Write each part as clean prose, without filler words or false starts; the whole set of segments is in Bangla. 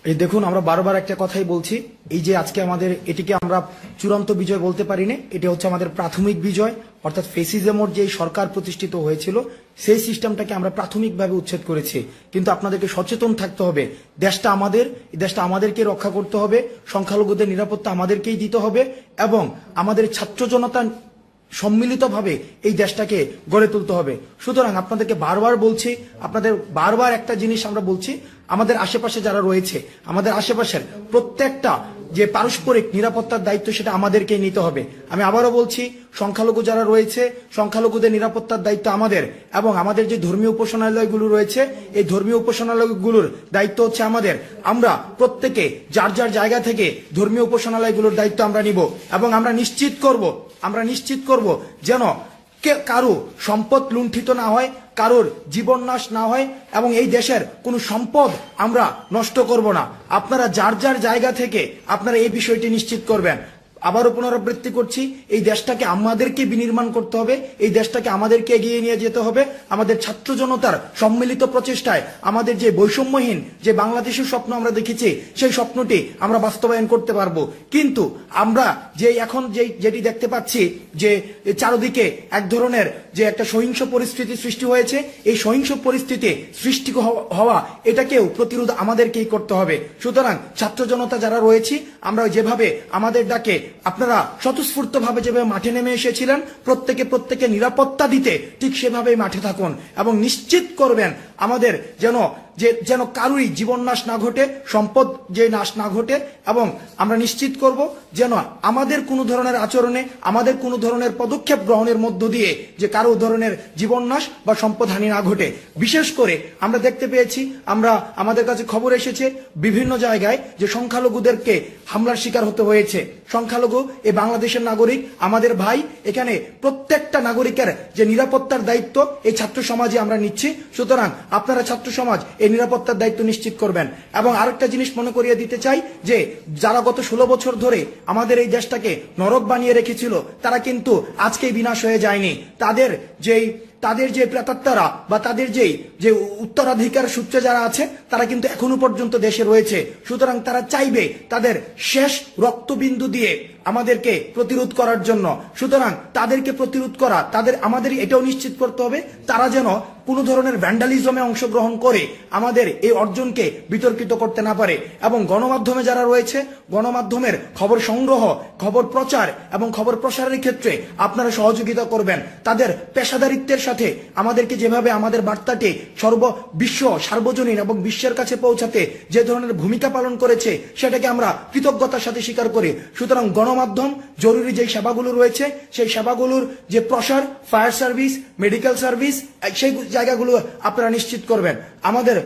এই দেখুন, আমরা বারবার একটা কথাই বলছি, এই যে আজকে আমাদের এটিকে আমরা চূড়ান্ত বিজয় বলতে পারি না, এটা হচ্ছে আমাদের প্রাথমিক বিজয়। অর্থাৎ ফেসিজমের যে সরকার প্রতিষ্ঠিত হয়েছিল সেই সিস্টেমটাকে আমরা প্রাথমিকভাবে উচ্ছেদ করেছি। কিন্তু আপনাদেরকে সচেতন থাকতে হবে, দেশটা আমাদের, এই দেশটা আমাদেরকে রক্ষা করতে হবে, সংখ্যালঘুদের নিরাপত্তা আমাদেরকেই দিতে হবে এবং আমাদের ছাত্র জনতা সম্মিলিতভাবে এই দেশটাকে গড়ে তুলতে হবে। সুতরাং আপনাদেরকে বারবার বলছি, আপনাদের বারবার একটা জিনিস আমরা বলছি, আমাদের আশেপাশে যারা রয়েছে, আমাদের আশেপাশের প্রত্যেকটা যে পারস্পরিক নিরাপত্তার দায়িত্ব সেটা আমাদেরকেই নিতে হবে। আমি আবারও বলছি, সংখ্যালঘু যারা রয়েছে, সংখ্যালঘুদের নিরাপত্তার দায়িত্ব আমাদের, এবং আমাদের যে ধর্মীয় উপাসনালয়গুলো রয়েছে এই ধর্মীয় উপাসনালয়গুলোর দায়িত্ব হচ্ছে আমাদের। আমরা প্রত্যেকে যার যার জায়গা থেকে ধর্মীয় উপাসনালয়গুলোর দায়িত্ব আমরা নিব এবং আমরা নিশ্চিত করব যেন কারো সম্পদ লুণ্ঠিত না হয়, কারোর জীবন নাশ না হয় এবং এই দেশের কোনো সম্পদ আমরা নষ্ট করব না। আপনারা যার যার জায়গা থেকে আপনারা এই বিষয়টি নিশ্চিত করবেন। আবারও পুনরাবৃত্তি করছি, এই দেশটাকে আমাদেরকে বিনির্মাণ করতে হবে, এই দেশটাকে আমাদেরকে এগিয়ে নিয়ে যেতে হবে। আমাদের ছাত্র জনতার সম্মিলিত প্রচেষ্টায় আমাদের যে বৈষম্যহীন যে বাংলাদেশের স্বপ্ন আমরা দেখেছি সেই স্বপ্নটি আমরা বাস্তবায়ন করতে পারবো। কিন্তু আমরা যে এখন যেটি দেখতে পাচ্ছি যে চারদিকে এক ধরনের যে একটা সহিংস পরিস্থিতি সৃষ্টি হয়েছে, এই সহিংস পরিস্থিতি সৃষ্টি হওয়া এটাকেও প্রতিরোধ আমাদেরকেই করতে হবে। সুতরাং ছাত্র জনতা যারা রয়েছি, আমরা যেভাবে আমাদের ডাকে আপনারা স্বতঃস্ফূর্তভাবে যেভাবে মাঠে নেমে এসেছিলেন, প্রত্যেকে নিরাপত্তা দিতে ঠিক সেভাবেই মাঠে থাকুন এবং নিশ্চিত করবেন আমাদের যেন কারোরই জীবন নাশ না ঘটে, সম্পদ যে নাশ না ঘটে, এবং আমরা নিশ্চিত করব যেন আমাদের কোনো ধরনের আচরণে, আমাদের কোনো ধরনের পদক্ষেপ গ্রহণের মধ্য দিয়ে যে কারো ধরনের জীবন নাশ বা সম্পদ হানি না ঘটে। বিশেষ করে আমরা দেখতে পেয়েছি, আমাদের কাছে খবর এসেছে বিভিন্ন জায়গায় যে সংখ্যালঘুদেরকে হামলার শিকার হতে হয়েছে। সংখ্যালঘু এই বাংলাদেশের নাগরিক, আমাদের ভাই, এখানে প্রত্যেকটা নাগরিকের যে নিরাপত্তার দায়িত্ব এই ছাত্র সমাজে আমরা নিচ্ছি। সুতরাং আপনারা ছাত্র সমাজ এই নিরাপত্তার দায়িত্ব নিশ্চিত করবেন। এবং আরেকটা জিনিস মনে করিয়ে দিতে চাই যে যারা গত 16 বছর ধরে আমাদের এই দেশটাকে নরক বানিয়ে রেখেছিল তারা কিন্তু আজকেই বিনাশ হয়ে যায়নি। তাদের যে প্রেতাত্মারা বা তাদের যে উত্তরাধিকার সূত্রে যারা আছে তারা কিন্তু এখনো পর্যন্ত দেশে রয়েছে। সুতরাং তারা চাইবে তাদের শেষ রক্তবিন্দু দিয়ে আমাদেরকে প্রতিরোধ করার জন্য। সুতরাং তাদেরকে প্রতিরোধ করা, আমাদের এটাও নিশ্চিত করতে হবে তারা যেন কোনো ধরনের ভ্যান্ডালিজমে অংশগ্রহণ করে আমাদের এই অর্জনকে বিতর্কিত করতে না পারে। এবং গণমাধ্যমে যারা রয়েছে, গণমাধ্যমের খবর সংগ্রহ, খবর প্রচার এবং খবর প্রসারের ক্ষেত্রে আপনারা সহযোগিতা করবেন। তাদের পেশাদারিত্বের সাথে আমাদেরকে যেভাবে আমাদের বার্তাটি বিশ্ব সার্বজনীন এবং বিশ্বের কাছে পৌঁছাতে যে ধরনের ভূমিকা পালন করেছে সেটাকে আমরা কৃতজ্ঞতার সাথে স্বীকার করি। সুতরাং গণমাধ্যম জরুরি যে সেবাগুলো রয়েছে সেই সেবাগুলোর যে প্রসার, ফায়ার সার্ভিস, মেডিকেল সার্ভিস, সেই জায়গাগুলো আপনারা নিশ্চিত করবেন। আমাদের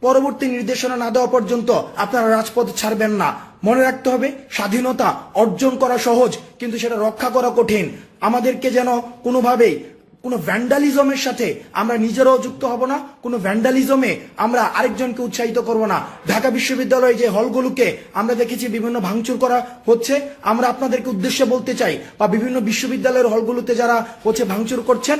পরবর্তী নির্দেশনা না দেওয়া পর্যন্ত আপনারা রাজপথ ছাড়বেন না। মনে রাখতে হবে, স্বাধীনতা অর্জন করা সহজ কিন্তু সেটা রক্ষা করা কঠিন। আমাদেরকে যেন কোনোভাবেই কোনো ভ্যান্ডালিজমের সাথে আমরা নিজেরাও যুক্ত হব না, কোনো ভ্যান্ডালিজমে আমরা আরেকজনকে উৎসাহিত করব না। ঢাকা বিশ্ববিদ্যালয়ে যে হলগুলোকে আমরা দেখেছি বিভিন্ন ভাঙচুর করা হচ্ছে, আমরা আপনাদেরকে উদ্দেশ্যে বলতে চাই, বা বিভিন্ন বিশ্ববিদ্যালয়ের হলগুলোতে যারা হচ্ছে ভাঙচুর করছেন,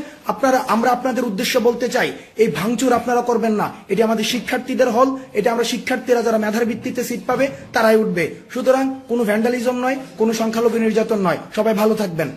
আমরা আপনাদের উদ্দেশ্যে বলতে চাই এই ভাঙচুর আপনারা করবেন না। এটি আমাদের শিক্ষার্থীদের হল, এটা আমরা শিক্ষার্থীরা যারা মেধার ভিত্তিতে সিট পাবে তারাই উঠবে। সুতরাং কোনো ভ্যান্ডালিজম নয়, কোনো সংখ্যালঘু নির্যাতন নয়। সবাই ভালো থাকবেন।